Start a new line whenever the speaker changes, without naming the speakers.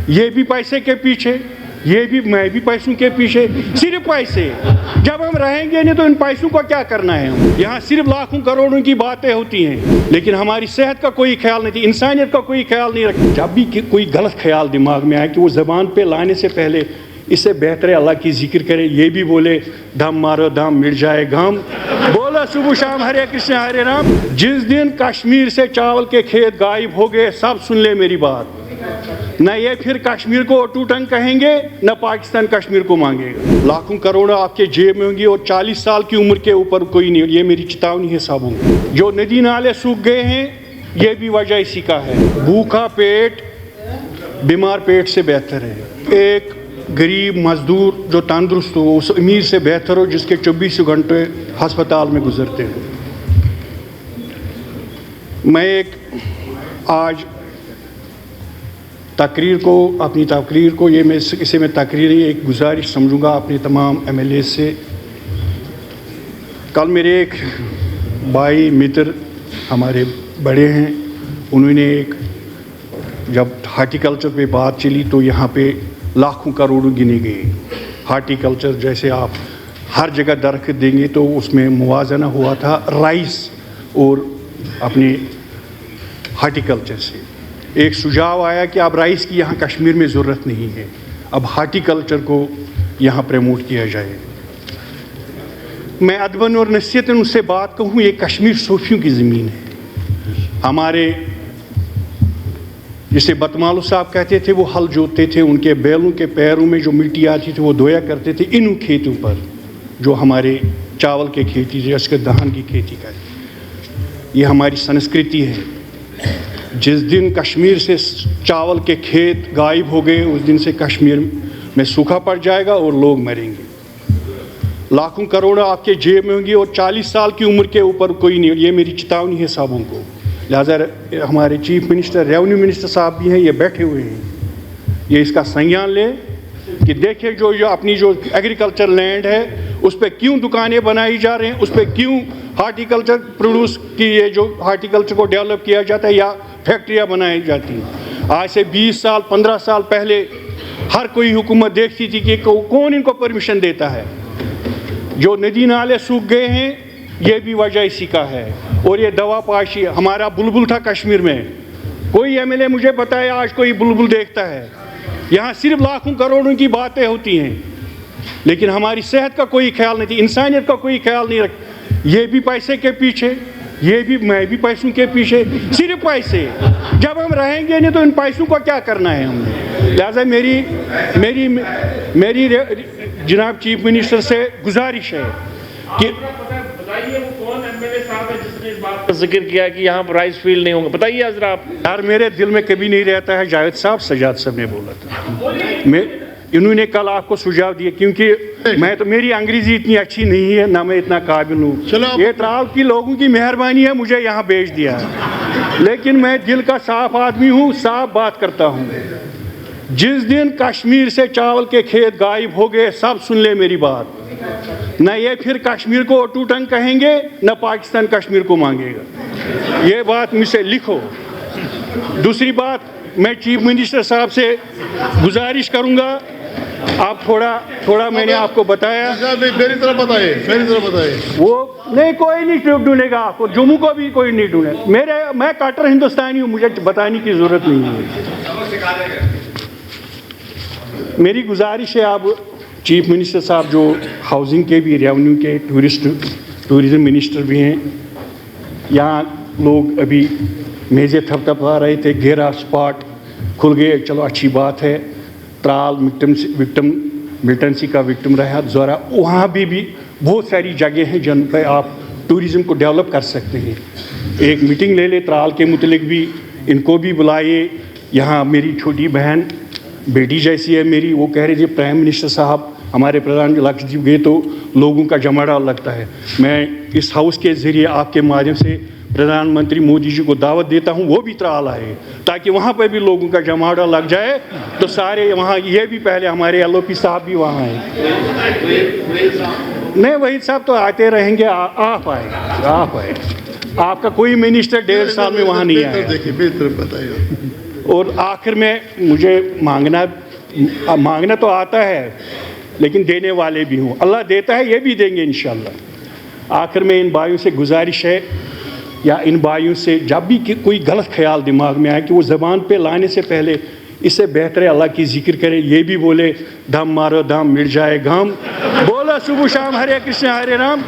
یہ بھی پیسے کے پیچھے, یہ بھی میں بھی پیسوں کے پیچھے, صرف پیسے. جب ہم رہیں گے نہیں تو ان پیسوں کو کیا کرنا ہے؟ یہاں صرف لاکھوں کروڑوں کی باتیں ہوتی ہیں, لیکن ہماری صحت کا کوئی خیال نہیں, انسانیت کا کوئی خیال نہیں رکھتا. جب بھی کوئی غلط خیال دماغ میں آئے کہ وہ زبان پہ لانے سے پہلے اس سے بہتر ہے اللہ کی ذکر کرے, یہ بھی بولے دم مارو دم مٹ جائے غم, بولا صبح شام ہرے کرشن ہرے رام. جس دن کشمیر سے چاول کے کھیت غائب ہو گئے, سب سن لے میری بات, نہ یہ پھر کشمیر کو ٹوٹنگ کہیں گے, نہ پاکستان کشمیر کو مانگے گا. لاکھوں کروڑ آپ کے جیب میں ہوں گی اور 40 سال کی عمر کے اوپر کوئی نہیں. یہ میری چتاونی ہے صاحبوں. جو ندی نالے سوکھ گئے ہیں یہ بھی وجہ اسی کا ہے. بھوکا پیٹ بیمار پیٹ سے بہتر ہے. ایک غریب مزدور جو تندرست ہو اس امیر سے بہتر ہو جس کے 24 گھنٹے ہسپتال میں گزرتے ہوں. میں ایک آج اپنی تقریر کو یہ اسے میں تقریر ایک گزارش سمجھوں گا اپنے تمام ایم ایل اے سے. کل میرے ایک بھائی متر ہمارے بڑے ہیں, انہوں نے ایک جب ہارٹیکلچر پہ بات چلی تو یہاں پہ لاکھوں کروڑوں گنے گئے. ہارٹیکلچر جیسے آپ ہر جگہ درخت دیں گے تو اس میں موازنہ ہوا تھا رائس اور اپنے ہارٹیکلچر سے. ایک سجھاؤ آیا کہ اب رائس کی یہاں کشمیر میں ضرورت نہیں ہے, اب ہارٹیکلچر کو یہاں پروموٹ کیا جائے. میں ادباً اور نصیحتاً ان سے بات کہوں, یہ کشمیر صوفیوں کی زمین ہے. ہمارے جسے بتمالو صاحب کہتے تھے وہ ہل جوتتے تھے, ان کے بیلوں کے پیروں میں جو مٹی آتی تھی وہ دھویا کرتے تھے انہوں کھیتوں پر جو ہمارے چاول کے کھیتی جیسے دھان کی کھیتی کرتے. یہ ہماری سنسکرتی ہے. جس دن کشمیر سے چاول کے کھیت غائب ہو گئے اس دن سے کشمیر میں سوکھا پڑ جائے گا اور لوگ مریں گے. لاکھوں کروڑ آپ کے جیب میں ہوں گی اور 40 سال کی عمر کے اوپر کوئی نہیں. یہ میری چتاونی ہے صاحبوں کو. لہٰذا ہمارے چیف منسٹر ریونیو منسٹر صاحب بھی ہیں, یہ بیٹھے ہوئے ہیں, یہ اس کا سنجان لے کہ دیکھیں جو اپنی جو ایگریکلچر لینڈ ہے اس پہ کیوں دکانیں بنائی جا رہے ہیں, اس پہ کیوں ہارٹیکلچر پروڈیوس کی یہ جو ہارٹیکلچر کو ڈیولپ کیا جاتا ہے یا فیکٹریاں بنائی جاتی ہیں. آج سے 20 سال 15 سال پہلے ہر کوئی حکومت دیکھتی تھی کہ کون ان کو پرمیشن دیتا ہے. جو ندی نالے سوکھ گئے ہیں یہ بھی وجہ اسی کا ہے. اور یہ دوا پاشی ہمارا بلبل تھا کشمیر میں, کوئی ایم ایل اے مجھے بتائے آج کوئی بلبل دیکھتا ہے؟ یہاں صرف لاکھوں کروڑوں کی باتیں ہوتی ہیں, لیکن ہماری صحت کا کوئی خیال نہیں, انسانیت کا کوئی خیال نہیں رکھتا. یہ بھی پیسے کے پیچھے, یہ بھی میں بھی پیسوں کے پیچھے, صرف پیسے. جب ہم رہیں گے نہیں تو ان پیسوں کو کیا کرنا ہے ہم نے. لہٰذا میری جناب چیف منسٹر سے گزارش ہے کہ
بتائیے وہ کون ایم ایل اے صاحب ہے جس نے اس بات کا ذکر کیا کہ یہاں پر رائس فیلڈ نہیں ہوں گے, بتائیے ذرا آپ.
یار میرے دل میں کبھی نہیں رہتا ہے جاوید صاحب, سجاد صاحب نے بولا تھا. انہوں نے کل آپ کو سجھاؤ دیا کیونکہ میری انگریزی اتنی اچھی نہیں ہے, نہ میں اتنا قابل ہوں. یہ ترال کی لوگوں کی مہربانی ہے مجھے یہاں بھیج دیا, لیکن میں دل کا صاف آدمی ہوں, صاف بات کرتا ہوں. جس دن کشمیر سے چاول کے کھیت غائب ہو گئے, سب سن لے میری بات, نہ یہ پھر کشمیر کو ٹوٹنگ کہیں گے, نہ پاکستان کشمیر کو مانگے گا. یہ بات مجھ سے لکھو. دوسری بات میں چیف منسٹر صاحب سے گزارش کروں گا, آپ تھوڑا میں نے آپ کو بتایا,
میری طرف بتائیے.
وہ نہیں کوئی نہیں ڈھونڈے گا آپ کو, جموں کو بھی کوئی نہیں ڈھونڈے. میں کٹر ہندوستانی ہوں, مجھے بتانے کی ضرورت نہیں ہے. میری گزارش ہے اب چیف منسٹر صاحب جو ہاؤسنگ کے بھی, ریونیو کے, ٹورزم منسٹر بھی ہیں, یہاں لوگ ابھی میزیں تھپا رہے تھے, گھیرا اسپاٹ کھل گئے, چلو اچھی بات ہے. ترال ملٹنسی کا وکٹم رہا زورا, وہاں بھی بہت ساری جگہ ہیں جن پہ آپ ٹورزم کو ڈیولپ کر سکتے ہیں. ایک میٹنگ لے لے ترال کے متعلق بھی, ان کو بھی بلائیے. یہاں میری چھوٹی بہن بیٹی جیسی ہے میری, وہ کہہ رہی تھی پرائم منسٹر صاحب ہمارے پردھان لکشدیپ گئے تو لوگوں کا جماڑا لگتا ہے. میں اس ہاؤس کے ذریعے آپ کے مادھیم سے پردھان منتری مودی جی کو دعوت دیتا ہوں وہ بھی ترال آئے, تاکہ وہاں پہ بھی لوگوں کا جماڑا لگ جائے. تو سارے وہاں, یہ بھی پہلے ہمارے ایل او پی صاحب بھی وہاں آئے. نہیں وحید صاحب تو آتے رہیں گے, آپ آئے. آپ کا کوئی منسٹر 1.5 سال میں وہاں نہیں آیا. اور آخر میں مجھے مانگنا تو آتا ہے لیکن دینے والے بھی ہوں. اللہ دیتا ہے, یہ بھی دیں گے انشاءاللہ. آخر میں ان بھائیوں سے گزارش ہے, یا ان بھائیوں سے جب بھی کوئی غلط خیال دماغ میں آئے کہ وہ زبان پہ لانے سے پہلے اس سے بہتر ہے اللہ کی ذکر کرے. یہ بھی بولے دم مارو دم مٹ جائے غم, بولا صبح شام ہرے کرشن ہرے رام.